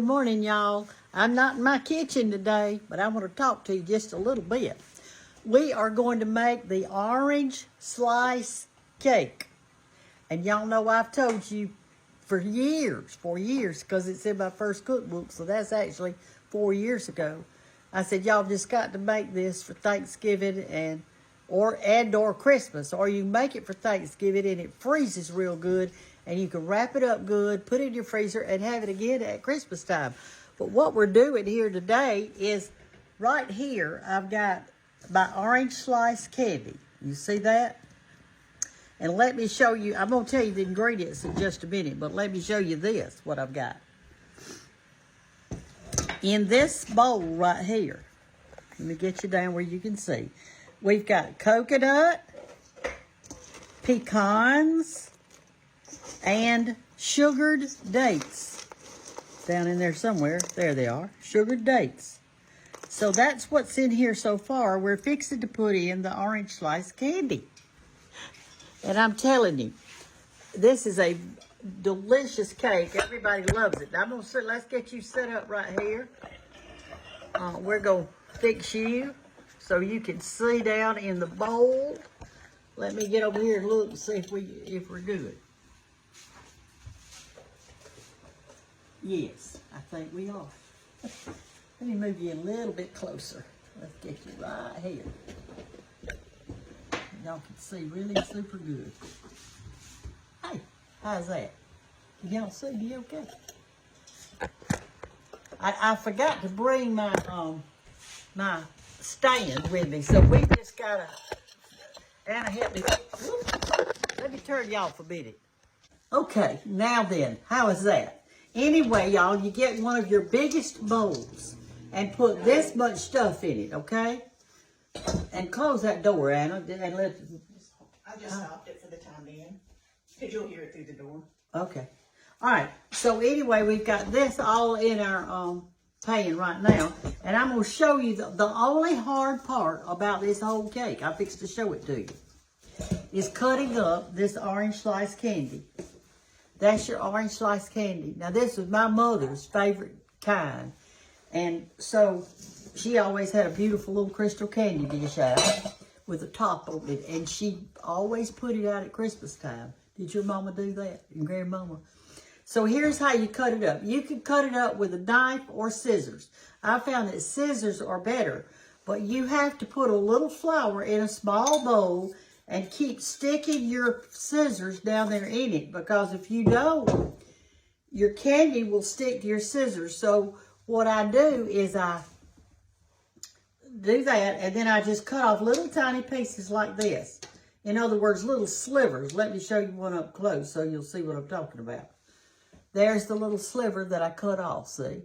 morning, y'all. I'm not in my kitchen today, but I want to talk to you just a little bit. We are going to make the orange slice cake. And y'all know I've told you for years, because it's in my first cookbook, so that's actually 4 years ago. I said, y'all just got to make this for Thanksgiving or Christmas, or you make it for Thanksgiving and it freezes real good, and you can wrap it up good, put it in your freezer, and have it again at Christmas time. But what we're doing here today is, right here, I've got my orange slice candy. You see that? And let me show you, I'm going to tell you the ingredients in just a minute, but let me show you this, what I've got. In this bowl right here, let me get you down where you can see. We've got coconut, pecans, and sugared dates. Down in there somewhere. There they are. Sugared dates. So that's what's in here so far. We're fixing to put in the orange slice candy. And I'm telling you, this is a delicious cake. Everybody loves it. I'm gonna sit, let's get you set up right here. We're gonna fix you so you can see down in the bowl. Let me get over here and look and see if we're good. Yes, I think we are. Let me move you a little bit closer. Let's get you right here. Y'all can see really super good. Hey, how's that? Can y'all see me okay? I forgot to bring my my stand with me, so we just gotta. Anna, help me. Let me turn you off a minute. Okay, now then, how is that? Anyway, y'all, you get one of your biggest bowls and put this much stuff in it, okay? And close that door, Anna, and let. I just stopped it for the time being, because you'll hear it through the door. Okay. All right. So anyway, we've got this all in our pan right now, and I'm going to show you the only hard part about this whole cake. I fixed to show it to you. Is cutting up this orange slice candy. That's your orange slice candy. Now, this was my mother's favorite kind. And so she always had a beautiful little crystal candy dish out with a top on it. And she always put it out at Christmas time. Did your mama do that? Your grandmama? So here's how you cut it up. You can cut it up with a knife or scissors. I found that scissors are better. But you have to put a little flour in a small bowl and keep sticking your scissors down there in it, because if you don't, your candy will stick to your scissors. So what I do is I do that, and then I just cut off little tiny pieces like this. In other words, little slivers. Let me show you one up close so you'll see what I'm talking about. There's the little sliver that I cut off, see?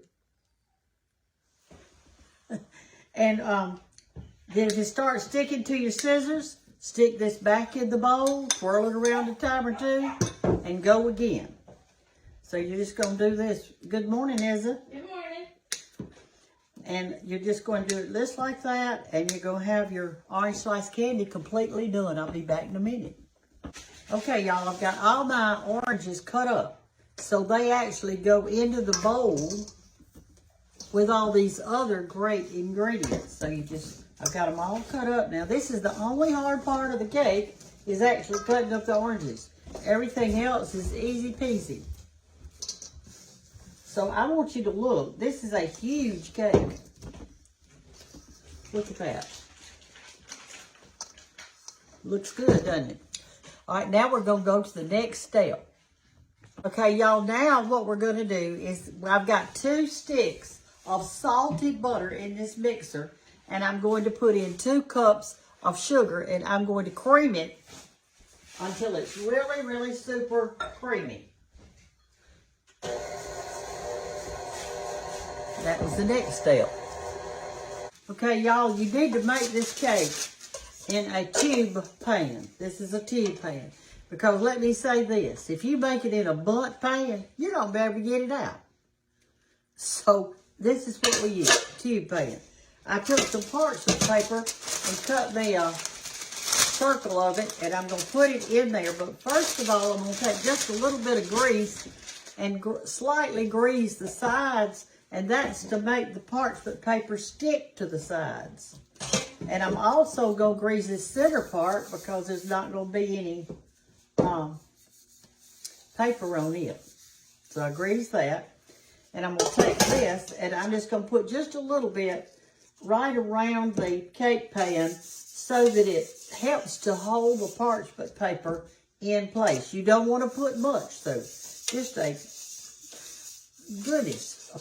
And then if it starts sticking to your scissors, stick this back in the bowl, twirl it around a time or two, and go again. So you're just going to do this. Good morning, Izza. Good morning. And you're just going to do it just like that, and you're going to have your orange slice candy completely done. I'll be back in a minute. Okay, y'all, I've got all my oranges cut up. So they actually go into the bowl with all these other great ingredients. So I've got them all cut up. Now, this is the only hard part of the cake, is actually cutting up the oranges. Everything else is easy peasy. So I want you to look. This is a huge cake. Look at that. Looks good, doesn't it? All right, now we're going to go to the next step. Okay, y'all, now what we're going to do is I've got 2 sticks of salted butter in this mixer, and I'm going to put in 2 cups of sugar, and I'm going to cream it until it's really, really super creamy. That was the next step. Okay, y'all, you need to make this cake in a tube pan. This is a tube pan. Because let me say this, if you make it in a bundt pan, you don't be able to get it out. So this is what we use, tube pan. I took some parchment paper and cut me a circle of it, and I'm going to put it in there. But first of all, I'm going to take just a little bit of grease and slightly grease the sides, and that's to make the parchment paper stick to the sides. And I'm also going to grease this center part because there's not going to be any paper on it. So I grease that. And I'm going to take this, and I'm just going to put just a little bit right around the cake pan so that it helps to hold the parchment paper in place. You don't want to put much, though. Just a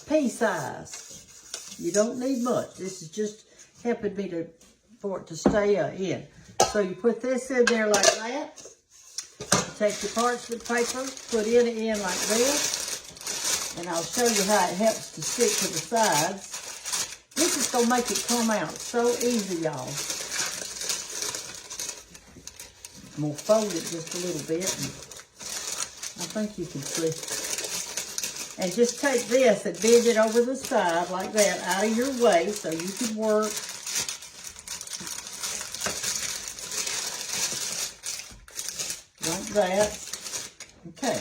pea size. You don't need much. This is just helping me for it to stay in. So you put this in there like that. Take your parchment paper, put it in like this, and I'll show you how it helps to stick to the sides. This is going to make it come out so easy, y'all. I'm going to fold it just a little bit, and I think you can see. And just take this and bend it over the side like that, out of your way, so you can work. Like that. Okay.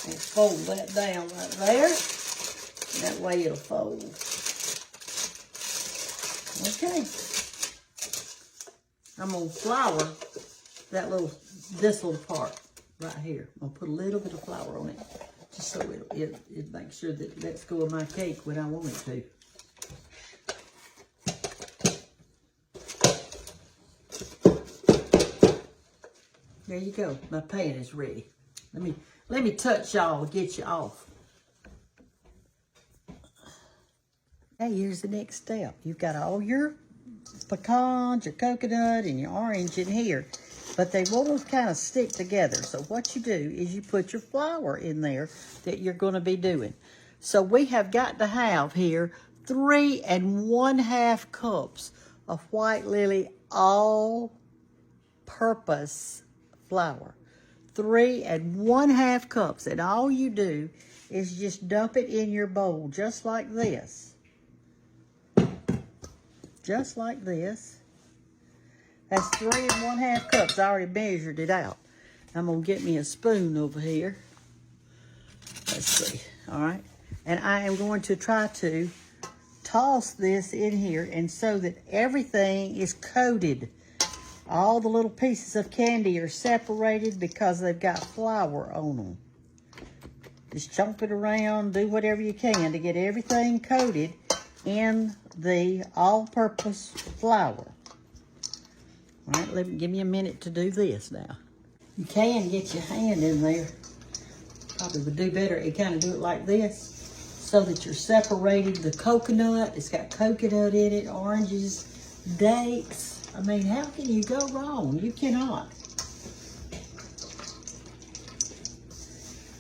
And fold that down right there. That way it'll fold. Okay. I'm going to flour this little part right here. I'm going to put a little bit of flour on it, just so it makes sure that it lets go of my cake when I want it to. There you go. My pan is ready. Let me touch y'all and get you off. Okay, here's the next step. You've got all your pecans, your coconut, and your orange in here, but they won't kind of stick together. So what you do is you put your flour in there that you're going to be doing. So we have got to have here 3 1/2 cups of white lily all-purpose flour. 3 1/2 cups, and all you do is just dump it in your bowl just like this. Just like this. That's 3 1/2 cups. I already measured it out. I'm going to get me a spoon over here. Let's see. All right. And I am going to try to toss this in here, and so that everything is coated. All the little pieces of candy are separated because they've got flour on them. Just chomp it around, do whatever you can to get everything coated in the all-purpose flour. All right, give me a minute to do this now. You can get your hand in there. Probably would do better if you kind of do it like this, so that you're separating the coconut. It's got coconut in it, oranges, dates. I mean, how can you go wrong? You cannot.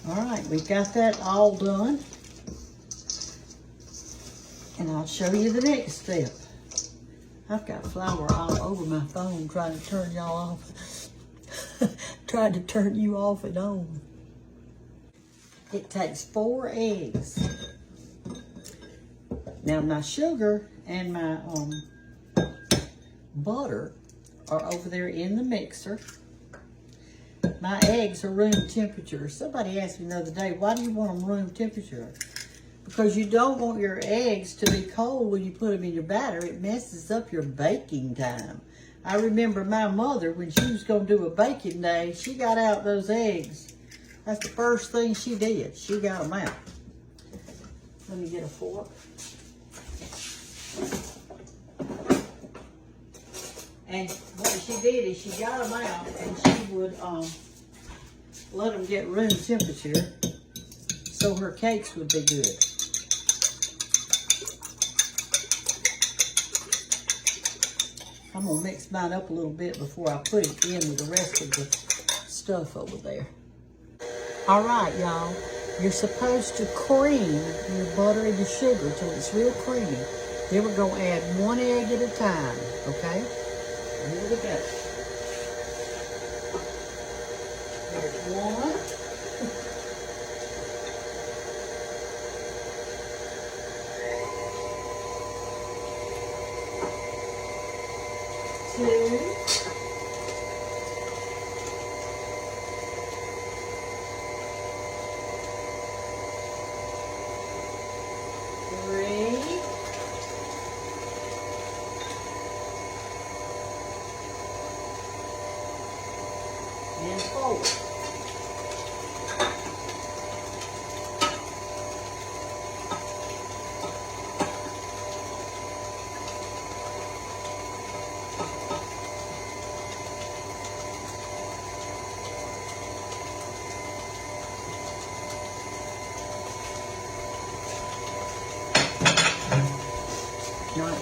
All right, we've got that all done. And I'll show you the next step. I've got flour all over my phone trying to turn y'all off. Trying to turn you off and on. It takes 4 eggs. Now my sugar and my butter are over there in the mixer. My eggs are room temperature. Somebody asked me the other day, why do you want them room temperature? Because you don't want your eggs to be cold when you put them in your batter. It messes up your baking time. I remember my mother, when she was going to do a baking day, she got out those eggs. That's the first thing she did. She got them out. Let me get a fork. And what she did is she got them out, and she would let them get room temperature so her cakes would be good. I'm going to mix mine up a little bit before I put it in with the rest of the stuff over there. All right, y'all. You're supposed to cream your butter and your sugar till it's real creamy. Then we're going to add 1 egg at a time, okay? Here we go. There's 1. Two.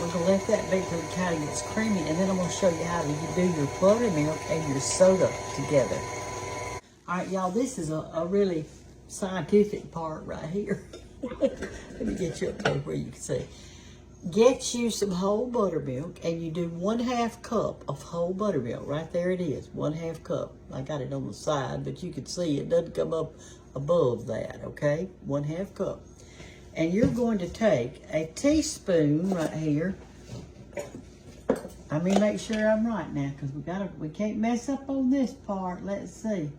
we're going to let that bake till it kind of gets creamy, and then I'm going to show you how to do your buttermilk and your soda together. All right, y'all, this is a really scientific part right here. Let me get you up there where you can see. Get you some whole buttermilk, and you do 1/2 cup of whole buttermilk. Right there it is, 1/2 cup. I got it on the side, but you can see it doesn't come up above that, okay? 1/2 cup. And you're going to take a teaspoon right here. I mean, make sure I'm right now, because we can't mess up on this part. Let's see.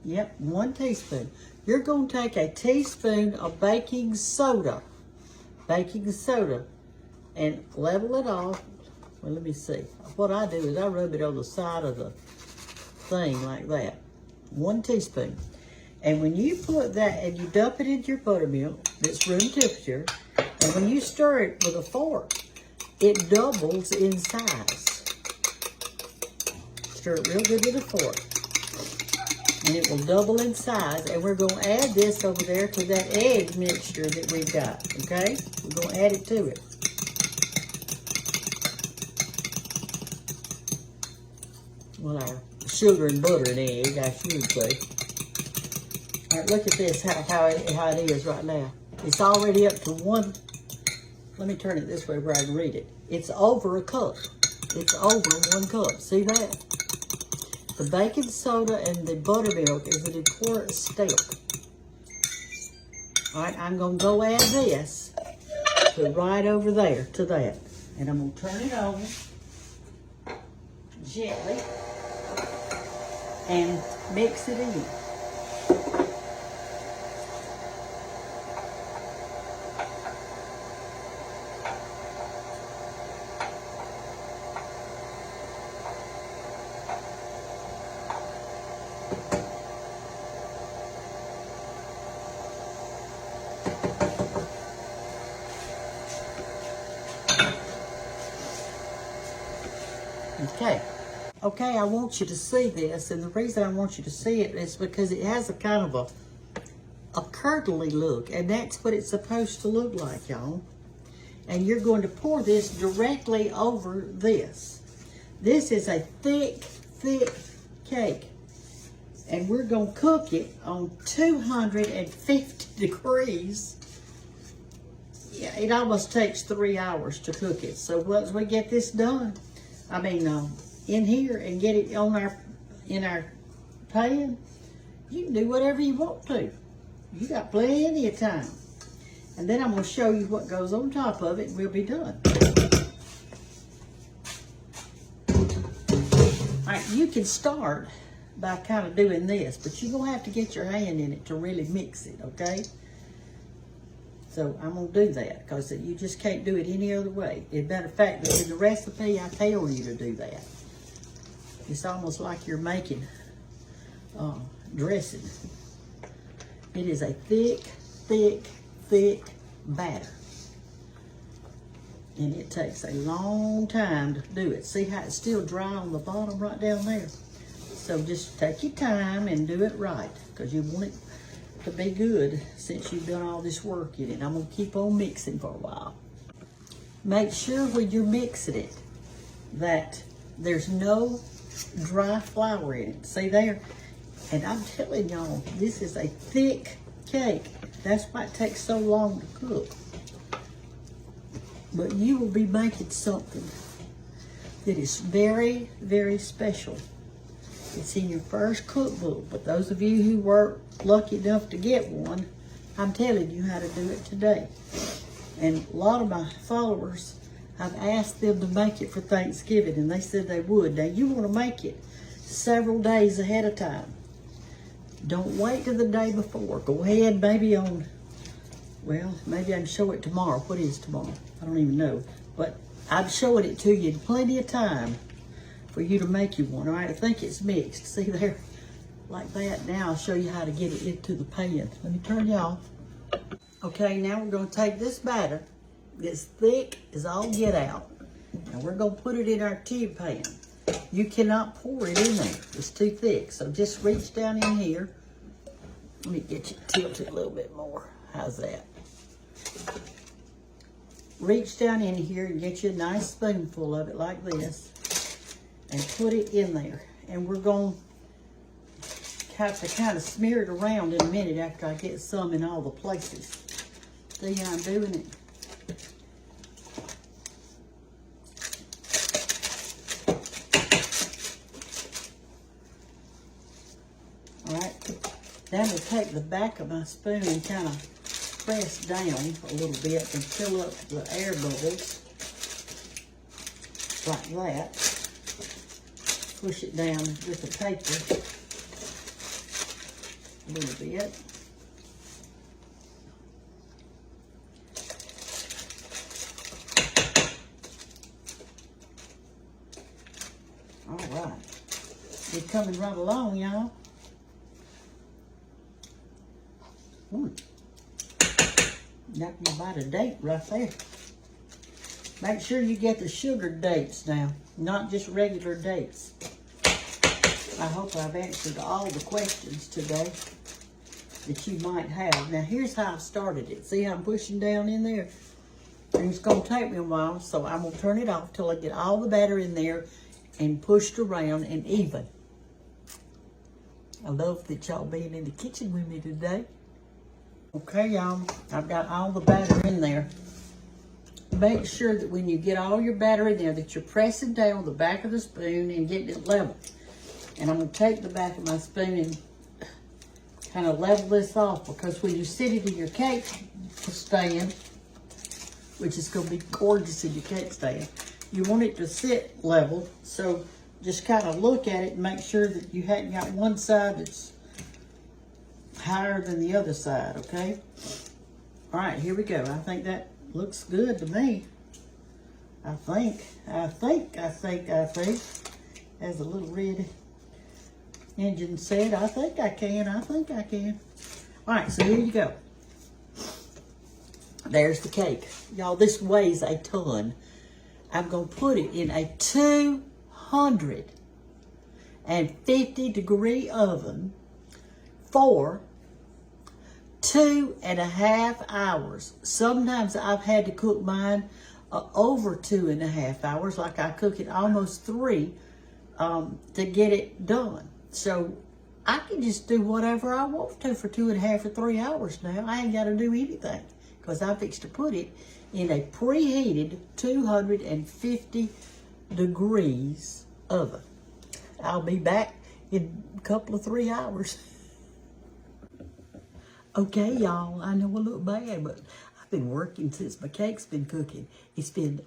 Yep, 1 teaspoon. You're going to take a teaspoon of baking soda. Baking soda. And level it off. Well, let me see. What I do is I rub it on the side of the thing like that. 1 teaspoon. And when you put that and you dump it into your buttermilk, that's room temperature, and when you stir it with a fork, it doubles in size. Stir it real good with a fork. And it will double in size. And we're going to add this over there to that egg mixture that we've got, okay? We're going to add it to it. Well, our sugar and butter and egg, I should say. All right, look at this, how it is right now. It's already up to 1, let me turn it this way where I can read it. It's over a cup. It's over 1 cup. See that? The baking soda and the buttermilk is an important step. All right, I'm going to go add this to right over there to that. And I'm going to turn it over gently and mix it in. Okay, I want you to see this, and the reason I want you to see it is because it has a kind of a curdly look, and that's what it's supposed to look like, y'all. And you're going to pour this directly over this. This is a thick cake, and we're going to cook it on 250 degrees. Yeah, it almost takes 3 hours to cook it. So once we get this done, in here and get it on in our pan, you can do whatever you want to. You got plenty of time. And then I'm going to show you what goes on top of it, and we'll be done. All right, you can start by kind of doing this, but you're going to have to get your hand in it to really mix it, okay? So I'm going to do that because you just can't do it any other way. As a matter of fact, in the recipe, I tell you to do that. It's almost like you're making dressing. It is a thick batter. And it takes a long time to do it. See how it's still dry on the bottom right down there? So just take your time and do it right, because you want it to be good since you've done all this work in it. I'm going to keep on mixing for a while. Make sure when you're mixing it that there's no dry flour in it. See there? And I'm telling y'all, this is a thick cake. That's why it takes so long to cook. But you will be making something that is very, very special. It's in your first cookbook, but those of you who were lucky enough to get one, I'm telling you how to do it today. And a lot of my followers, I've asked them to make it for Thanksgiving, and they said they would. Now, you want to make it several days ahead of time. Don't wait till the day before. Go ahead, maybe on, well, maybe I can show it tomorrow. What is tomorrow? I don't even know. But I'm showing it to you in plenty of time for you to make you one. All right, I think it's mixed. See there? Like that. Now I'll show you how to get it into the pan. Let me turn you off. Okay, now we're going to take this batter that's thick as all get out. And we're going to put it in our tube pan. You cannot pour it in there. It's too thick. So just reach down in here. Let me get you tilted a little bit more. How's that? reach down in here and get you a nice spoonful of it like this and put it in there. And we're going to have to kind of smear it around in a minute after I get some in all the places. See how I'm doing it? Then I'll take the back of my spoon and kind of press down a little bit and fill up the air bubbles like that. Push it down with the paper a little bit. All right, we're coming right along, y'all. Got me about a date right there. Make sure you get the sugar dates now, not just regular dates. I hope I've answered all the questions today that you might have. Now here's how I started it. See how I'm pushing down in there? And it's gonna take me a while, so I'm gonna turn it off till I get all the batter in there and pushed around and even. I love that y'all being in the kitchen with me today. Okay, y'all, I've got all the batter in there. Make sure that when you get all your batter in there that you're pressing down the back of the spoon and getting it level. And I'm going to take the back of my spoon and kind of level this off, because when you sit it in your cake stand, which is going to be gorgeous in your cake stand, you want it to sit level. So just kind of look at it and make sure that you hadn't got one side that's higher than the other side, okay? All right, here we go. I think that looks good to me. I think. As the little red engine said, I think I can. All right, so here you go. There's the cake. Y'all, this weighs a ton. I'm going to put it in a 250 degree oven for 2.5 hours. Sometimes I've had to cook mine over 2.5 hours, like I cook it almost 3 to get it done. So I can just do whatever I want to for 2.5 or 3 hours now. I ain't got to do anything, because I fixed to put it in a preheated 250 degrees oven. I'll be back in a couple of 3 hours. Okay, y'all, I know I look bad, but I've been working since my cake's been cooking. It's been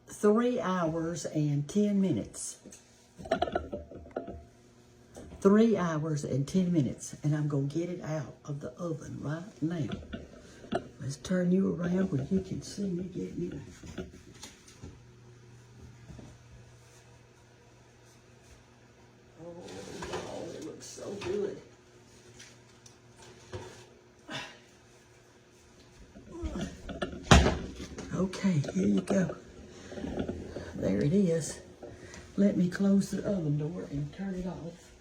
3 hours and 10 minutes. 3 hours and 10 minutes, and I'm going to get it out of the oven right now. Let's turn you around where you can see me getting it out. Oh, it looks so good. Okay, here you go. There it is. Let me close the oven door and turn it off.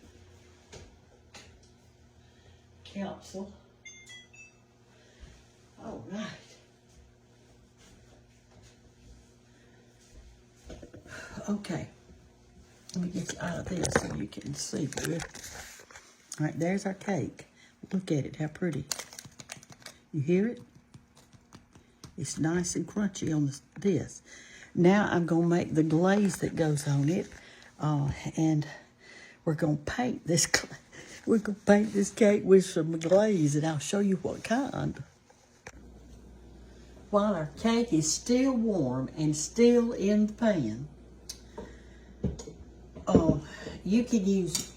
Capsule. All right. Okay. Let me get you out of this so you can see good. All right, there's our cake. Look at it, how pretty. You hear it? It's nice and crunchy on this. Now I'm going to make the glaze that goes on it. And we're going to paint this cake with some glaze, and I'll show you what kind. While our cake is still warm and still in the pan, you can use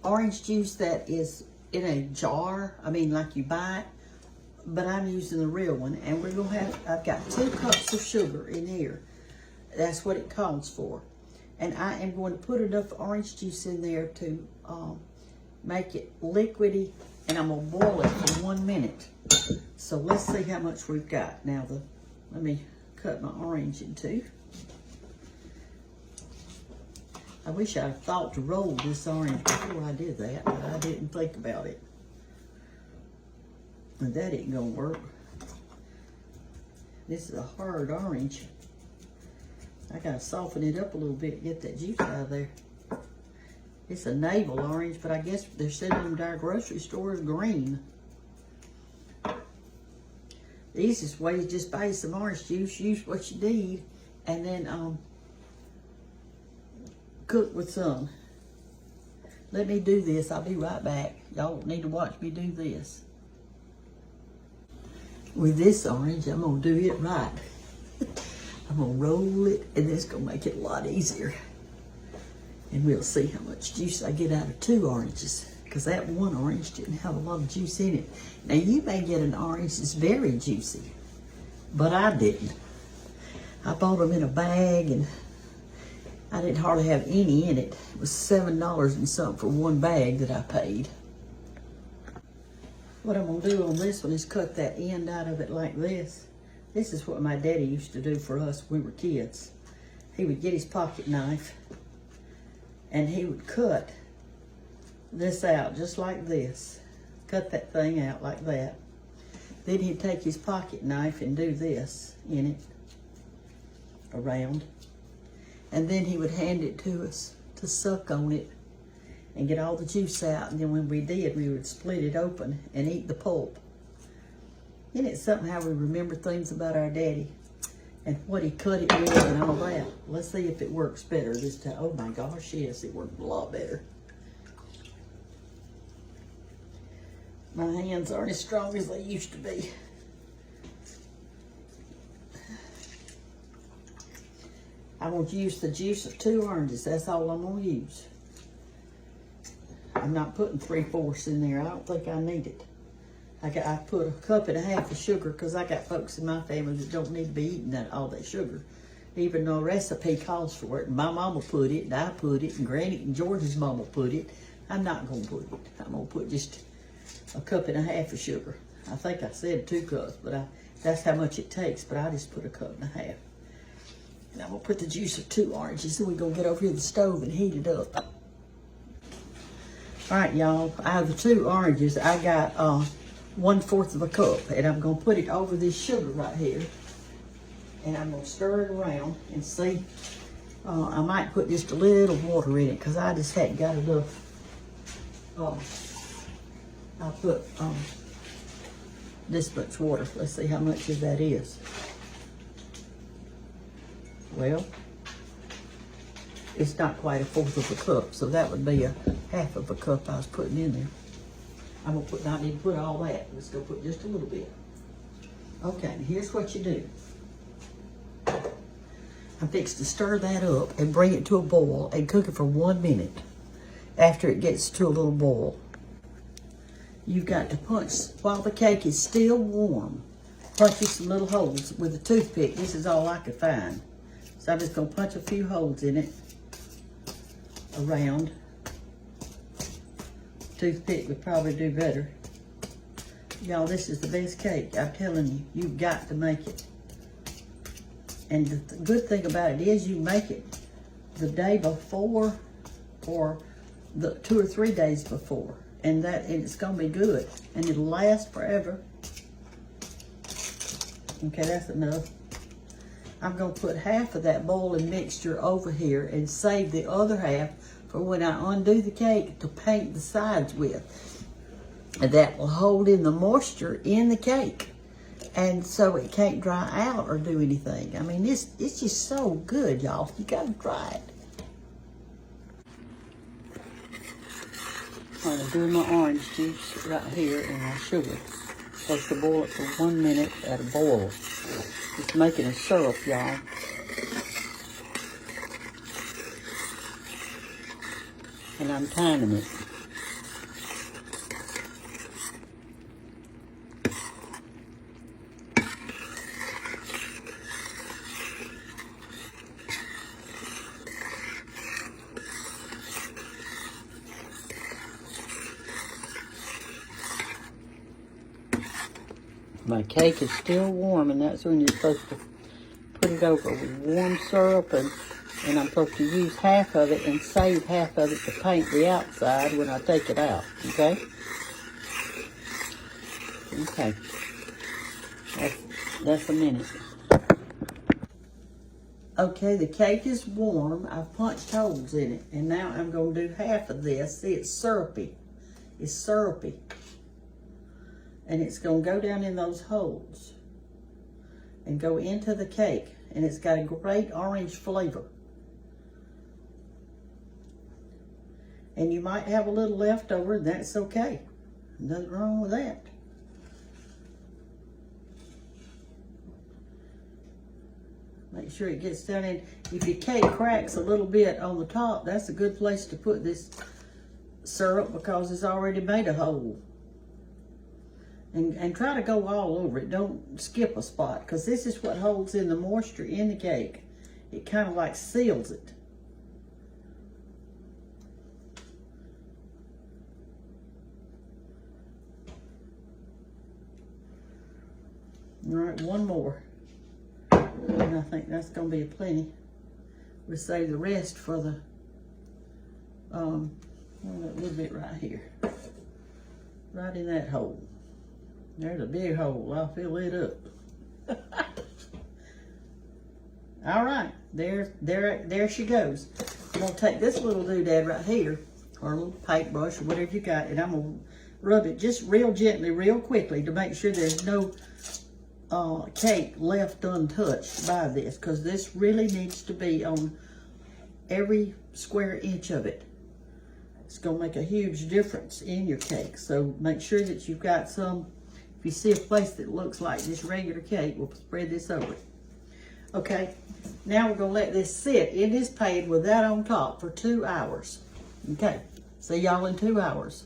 orange juice that is in a jar. I mean, like you buy it. But I'm using the real one, and we're gonna have, I've got 2 cups of sugar in here. That's what it calls for. And I am going to put enough orange juice in there to make it liquidy, and I'm gonna boil it for 1 minute. So let's see how much we've got. Now let me cut my orange in 2. I wish I'd thought to roll this orange before I did that, but I didn't think about it. And that ain't gonna work. This is a hard orange. I gotta soften it up a little bit to get that juice out of there. It's a navel orange, but I guess they're selling them to our grocery stores green. The easiest way is just buy some orange juice, use what you need, and then cook with some. Let me do this. I'll be right back. Y'all need to watch me do this. With this orange, I'm gonna do it right. I'm gonna roll it, and it's gonna make it a lot easier. And we'll see how much juice I get out of 2 oranges, because that one orange didn't have a lot of juice in it. Now you may get an orange that's very juicy, but I didn't. I bought them in a bag, and I didn't hardly have any in it. It was $7 and something for one bag that I paid. What I'm gonna do on this one is cut that end out of it like this. This is what my daddy used to do for us when we were kids. He would get his pocket knife and he would cut this out just like this. Cut that thing out like that. Then he'd take his pocket knife and do this in it, around. And then he would hand it to us to suck on it and get all the juice out. And then when we did, we would split it open and eat the pulp. Isn't it something how we remember things about our daddy and what he cut it with and all that? Let's see if it works better this time. Oh my gosh, yes, it worked a lot better. My hands aren't as strong as they used to be. I'm going to use the juice of 2 oranges. That's all I'm going to use. I'm not putting 3/4 in there. I don't think I need it. I put a cup and a half of sugar because I got folks in my family that don't need to be eating all that sugar. Even though a recipe calls for it. And my mama put it, and I put it, and Granny and George's mama put it. I'm not going to put it. I'm going to put just a cup and a half of sugar. I think I said 2 cups, but that's how much it takes. But I just put a cup and a half. And I'm going to put the juice of 2 oranges, and we're going to get over here to the stove and heat it up. All right, y'all. Out of the 2 oranges, I got 1/4 of a cup, and I'm going to put it over this sugar right here. And I'm going to stir it around and see. I might put just a little water in it because I just hadn't got enough. I'll put this much water. Let's see how much of that is. Well, it's not quite 1/4 of a cup, so that would be a 1/2 of a cup I was putting in there. I'm gonna put, not need to put all that. Let's go put just a little bit. Okay, here's what you do. I'm fixed to stir that up and bring it to a boil and cook it for 1 minute. After it gets to a little boil, you've got to punch, while the cake is still warm, punch some little holes with a toothpick. This is all I could find. So I'm just gonna punch a few holes in it around. Toothpick would probably do better. Y'all, this is the best cake. I'm telling you, you've got to make it. And the good thing about it is you make it the day before or the 2 or 3 days before. And it's gonna be good. And it'll last forever. Okay, that's enough. I'm gonna put 1/2 of that boiling mixture over here and save the other 1/2 for when I undo the cake to paint the sides with. And that will hold in the moisture in the cake. And so it can't dry out or do anything. I mean, it's just so good, y'all. You gotta try it. All right, I'm doing my orange juice right here and my sugar. Supposed to boil it for 1 minute at a boil. It's making a syrup, y'all. And I'm timing it. My cake is still warm, and that's when you're supposed to put it over with warm syrup, and I'm supposed to use 1/2 of it and save 1/2 of it to paint the outside when I take it out, okay? Okay. That's a minute. Okay, the cake is warm. I've punched holes in it. And now I'm going to do half of this. See, it's syrupy. It's syrupy. And it's going to go down in those holes and go into the cake. And it's got a great orange flavor. And you might have a little left over, and that's okay. Nothing wrong with that. Make sure it gets down in. If your cake cracks a little bit on the top, that's a good place to put this syrup because it's already made a hole. And try to go all over it. Don't skip a spot because this is what holds in the moisture in the cake. It kind of like seals it. All right, one more. And I think that's going to be plenty. We'll save the rest for the, that little bit right here. Right in that hole. There's a big hole. I'll fill it up. All right, there she goes. I'm going to take this little doodad right here, or a little paintbrush, or whatever you got, and I'm going to rub it just real gently, real quickly to make sure there's no cake left untouched by this, because this really needs to be on every square inch of it. It's going to make a huge difference in your cake. So make sure that you've got some. If you see a place that looks like this regular cake, we'll spread this over it. Okay, now we're going to let this sit in this pan with that on top for 2 hours. Okay, see y'all in 2 hours.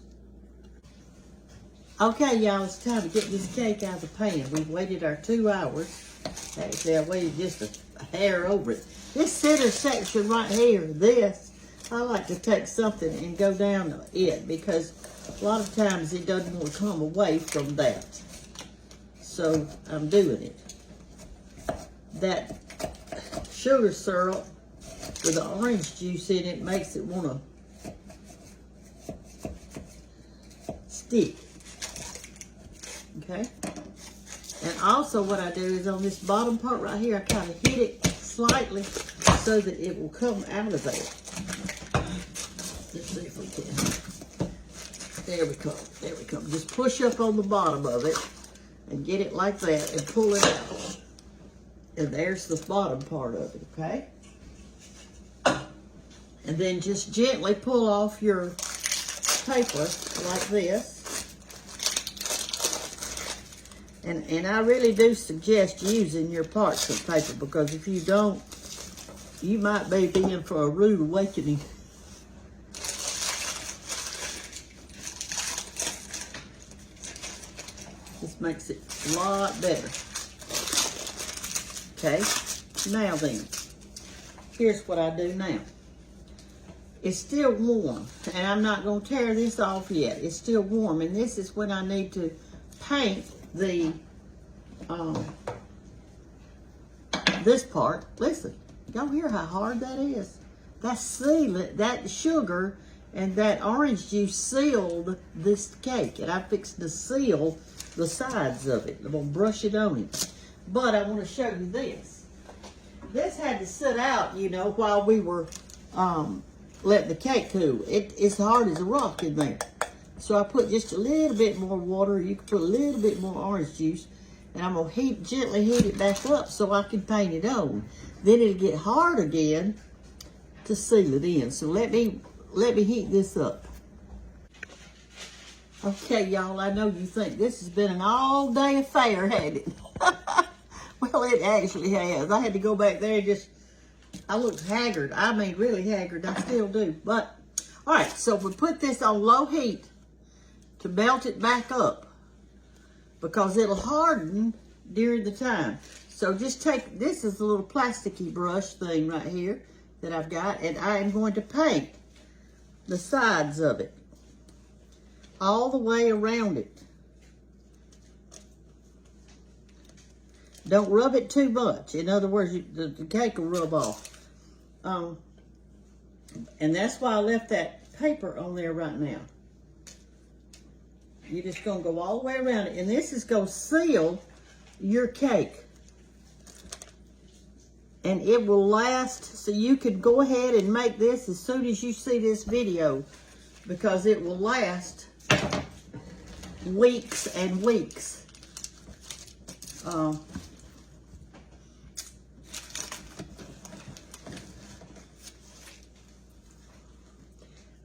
Okay, y'all, it's time to get this cake out of the pan. We've waited our 2 hours. Actually, I waited just a hair over it. This center section right here, this, I like to take something and go down it because a lot of times it doesn't want to come away from that. So I'm doing it. That sugar syrup with the orange juice in it makes it want to stick. Okay, and also what I do is on this bottom part right here, I kind of hit it slightly so that it will come out of there. Let's see if we can. There we come. There we come. Just push up on the bottom of it and get it like that and pull it out. And there's the bottom part of it, okay? And then just gently pull off your paper like this. And I really do suggest using your parchment paper because if you don't, you might be in for a rude awakening. This makes it a lot better. Okay, now then, here's what I do now. It's still warm, and I'm not going to tear this off yet. It's still warm, and this is when I need to paint the this part. Listen, y'all hear how hard that is? That sealant, that sugar and that orange juice sealed this cake, and I'm fixing to seal the sides of it. I'm gonna brush it on it, but I want to show you this. This had to sit out, you know, while we were letting the cake cool. It's hard as a rock in there. So I put just a little bit more water. You can put a little bit more orange juice. And I'm going to gently heat it back up so I can paint it on. Then it'll get hard again to seal it in. So let me heat this up. Okay, y'all, I know you think this has been an all-day affair, hasn't it? Well, it actually has. I had to go back there and I looked haggard. I mean, really haggard. I still do. But, all right, so we put this on low heat to melt it back up because it'll harden during the time. So just take, this is a little plasticky brush thing right here that I've got, and I am going to paint the sides of it all the way around it. Don't rub it too much. In other words, the cake will rub off. And that's why I left that paper on there right now. You're just going to go all the way around it. And this is going to seal your cake. And it will last, so you could go ahead and make this as soon as you see this video, because it will last weeks and weeks.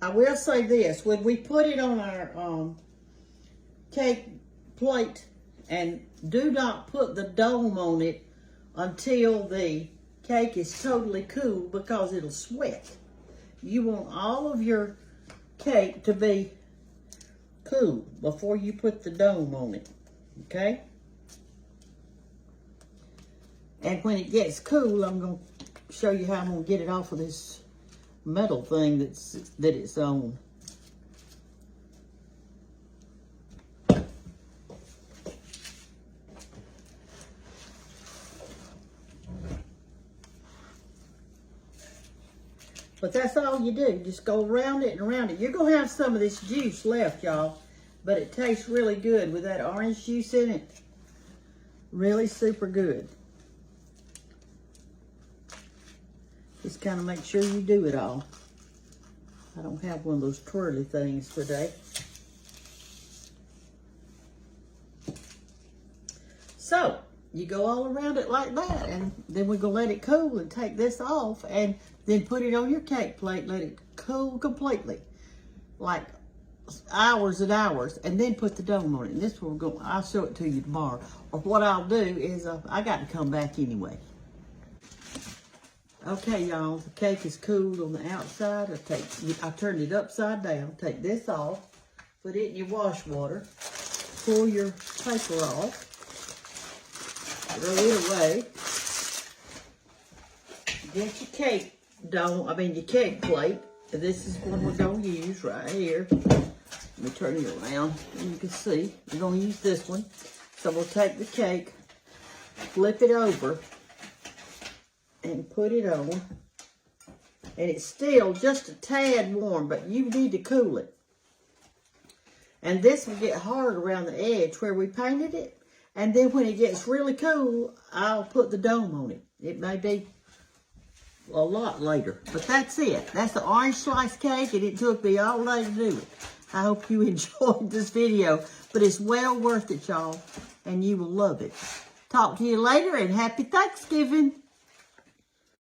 I will say this, when we put it on our cake plate, and do not put the dome on it until the cake is totally cool, because it'll sweat. You want all of your cake to be cool before you put the dome on it, okay? And when it gets cool, I'm going to show you how I'm going to get it off of this metal thing that it's on. But that's all you do. Just go around it and around it. You're going to have some of this juice left, y'all. But it tastes really good with that orange juice in it. Really super good. Just kind of make sure you do it all. I don't have one of those twirly things today. So, you go all around it like that, and then we're going to let it cool and take this off, and then put it on your cake plate, let it cool completely, like hours and hours, and then put the dome on it. And this one, I'll show it to you tomorrow. Or what I'll do is, I got to come back anyway. Okay, y'all, the cake is cooled on the outside. I turned it upside down. Take this off, put it in your wash water, pull your paper off, throw it away. Get your cake your cake plate. This is what we're going to use right here. Let me turn it around and you can see. We're going to use this one. So we'll take the cake, flip it over, and put it on. And it's still just a tad warm, but you need to cool it. And this will get hard around the edge where we painted it. And then when it gets really cool, I'll put the dome on it. It may be a lot later, but that's it. That's the orange slice cake, and it took me all day to do it. I hope you enjoyed this video, but it's well worth it, y'all, and you will love it. Talk to you later, and happy Thanksgiving.